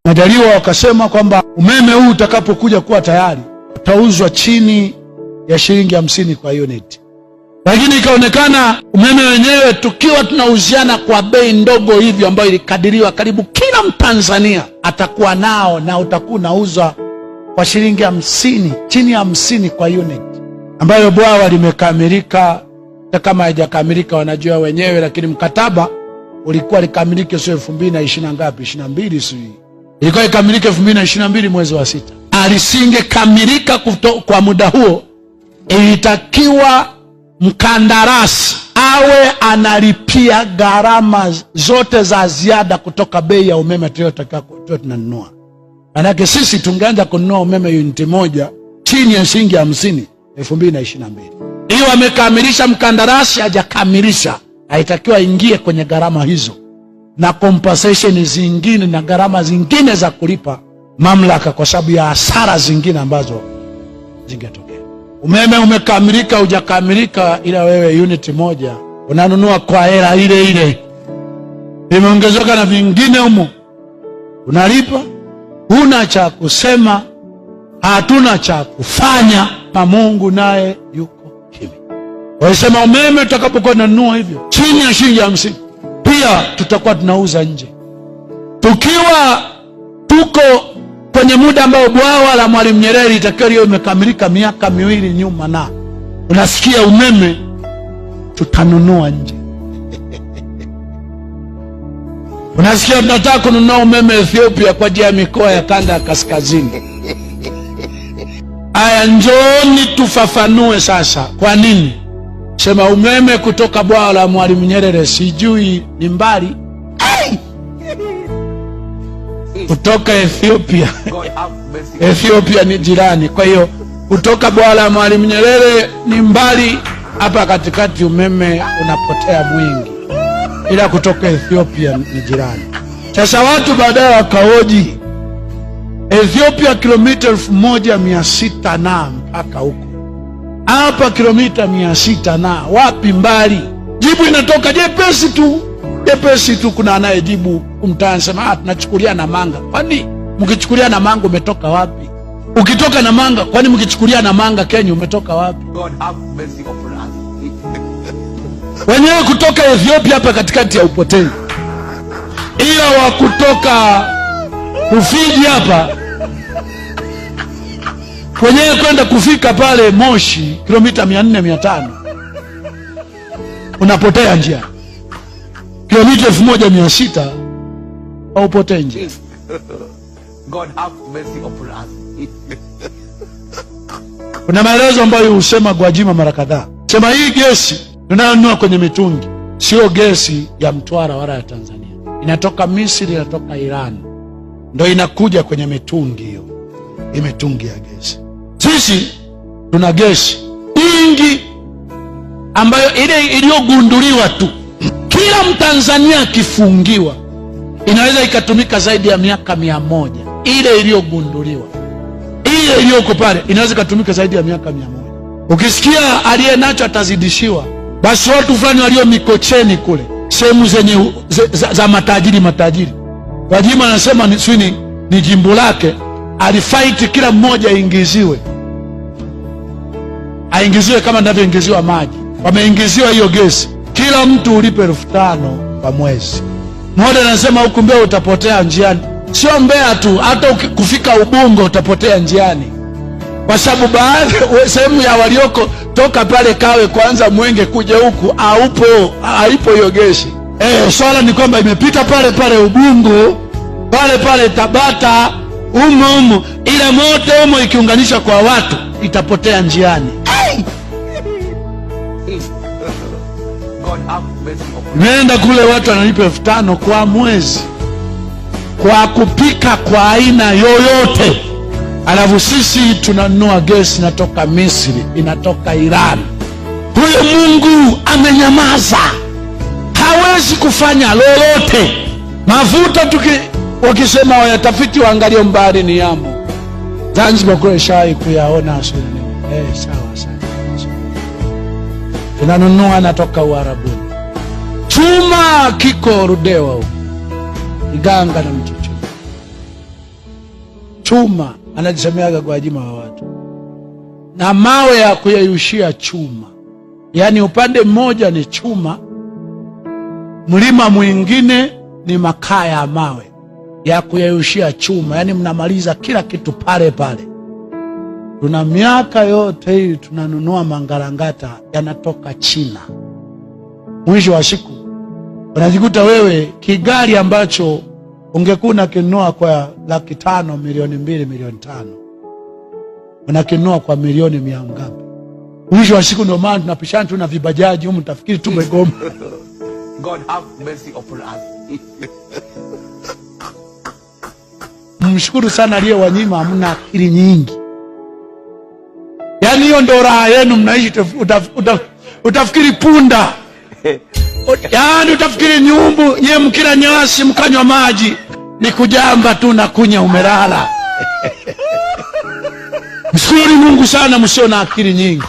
Majaliwa wakasema kwamba umeme huu utakapokuja kuwa tayari utauzwa chini ya shilingi 50 kwa unit. Lakini ikaonekana umeme wenyewe tukiwa tunauziana kwa bei ndogo hivyo ambayo ilikadiriwa karibu kila Mtanzania atakuwa nao, na utakuwa unauzwa kwa shilingi 50, chini ya 50 kwa unit, ambayo bwawa limekamilika. Kama haijakamilika wanajua wenyewe, lakini mkataba ulikuwa likamilike sio 2020 ngapi, 22 sio, ilikuwa ikamilike 2022 mwezi wa 6. Alisingekamilika kwa muda huo, ilitakiwa mkandarasi awe analipia gharama zote za ziada kutoka bei ya umeme tuliyotakiwa tunanunua. Manake sisi tungeanza kununua umeme uniti moja chini ya shilingi 50 2022. Hiyo amekamilisha mkandarasi, hajakamilisha, haitakiwa ingie kwenye gharama hizo na compensation zingine na gharama zingine za kulipa mamlaka kwa sababu ya hasara zingine ambazo zingetokea. Umeme umekamilika hujakamilika, ila wewe unit moja unanunua kwa hela ile ile, imeongezeka na vingine humo unalipa. Huna cha kusema, hatuna cha kufanya, na Mungu naye yuko kimya. Wasema umeme tutakapokuwa tunanunua hivyo chini ya shilingi 50, pia tutakuwa tunauza nje. Tukiwa tuko kwenye muda ambao bwawa la Mwalimu Nyerere itakiwa liwe imekamilika miaka 2 nyuma, na unasikia umeme tutanunua nje. Unasikia tunataka kununua umeme Ethiopia kwa ajili ya mikoa ya kanda ya kaskazini. Aya, njooni tufafanue sasa kwa nini sema umeme kutoka bwawa la Mwalimu Nyerere sijui ni mbali, kutoka Ethiopia Ethiopia ni jirani. Kwa hiyo kutoka bwawa la Mwalimu Nyerere ni mbali, hapa katikati umeme unapotea mwingi, ila kutoka Ethiopia ni jirani. Sasa watu baadaye wakaoji Ethiopia kilomita 1600 na mpaka huko, hapa kilomita 600 na wapi mbali? Jibu inatoka jepesi tu. Kuna anayejibu kumtansema tunachukulia Namanga. Kwani mkichukulia Namanga umetoka wapi? Ukitoka Namanga, kwani mkichukulia Namanga Kenya umetoka wapi? God have mercy upon us. Wenyewe kutoka Ethiopia hapa katikati ya upotei, ila wa kutoka Rufiji hapa wenyewe kwenda kufika pale Moshi kilomita 400-500 unapotea njia. Kilomita 1600 haupotei njia. God have mercy upon us. Kuna maelezo ambayo husema Gwajima mara kadhaa, sema hii gesi tunayonunua kwenye mitungi sio gesi ya Mtwara wala ya Tanzania, inatoka Misri, inatoka Iran, ndio inakuja kwenye mitungi hiyo, mitungi ya gesi. Sisi tuna gesi nyingi ambayo ile iliyogunduliwa tu, kila Mtanzania akifungiwa inaweza ikatumika zaidi ya miaka 100. Ile iliyogunduliwa, ile iliyoko pale inaweza ikatumika zaidi ya miaka 100. Ukisikia aliye nacho atazidishiwa, basi watu fulani walio Mikocheni kule, sehemu zenye za matajiri, Gwajima anasema ni jimbo lake, alifight kila mmoja aingiziwe kama ndivyoingiziwa maji. Wameingiziwa hiyo gesi, kila mtu ulipe 5,000 kwa mwezi. Mmoja anasema huku Mbeya utapotea njiani. Sio Mbeya tu, hata kufika Ubungo utapotea njiani, kwa sababu baadhi sehemu ya walioko toka pale Kawe kwanza Mwenge kuja huku haipo hiyo gesi. Swala ni kwamba imepita pale Ubungo, pale Tabata, umo, ila moto umo ikiunganisha kwa watu itapotea njiani. Nenda kule watu wanalipa 5,000 kwa mwezi kwa kupika kwa aina yoyote, alafu sisi tunanunua gesi inatoka Misri, inatoka Iran. Huyo Mungu amenyamaza, hawezi kufanya lolote. Mafuta wakisema wayatafiti waangalie mbali ni yamo Zanzibar kule shai kuyaona asili. Sawa. Tunanunua natoka Uarabuni. Chuma kiko Rudewa huko, Iganga na Mchuchuma. chuma, anajisemeaga Gwajima wa watu, na mawe ya kuyeyushia chuma. Yaani upande mmoja ni chuma, mlima mwingine ni makaa ya mawe ya kuyeyushia chuma. Yaani mnamaliza kila kitu pale pale. Tuna miaka yote hii tunanunua mangarangata yanatoka China. Mwisho wa siku unajikuta wewe kigari ambacho ungekuwa unakinunua kwa 500,000, milioni 2, milioni 5, unakinunua kwa milioni 100 ngapi? Mwisho wa siku ndio maana tunapishana tu na vibajaji humu, tafikiri tumegoma. God have mercy upon us. Mshukuru sana aliye wanyima, hamna akili nyingi. Yaani hiyo ndio raha yenu, mnaishi utafikiri punda. Yaani utafikiri nyumbu, nye mkila nyasi mkanywa maji, ni kujamba tu na kunya umelala. Mshukuru Mungu sana, msio na akili nyingi.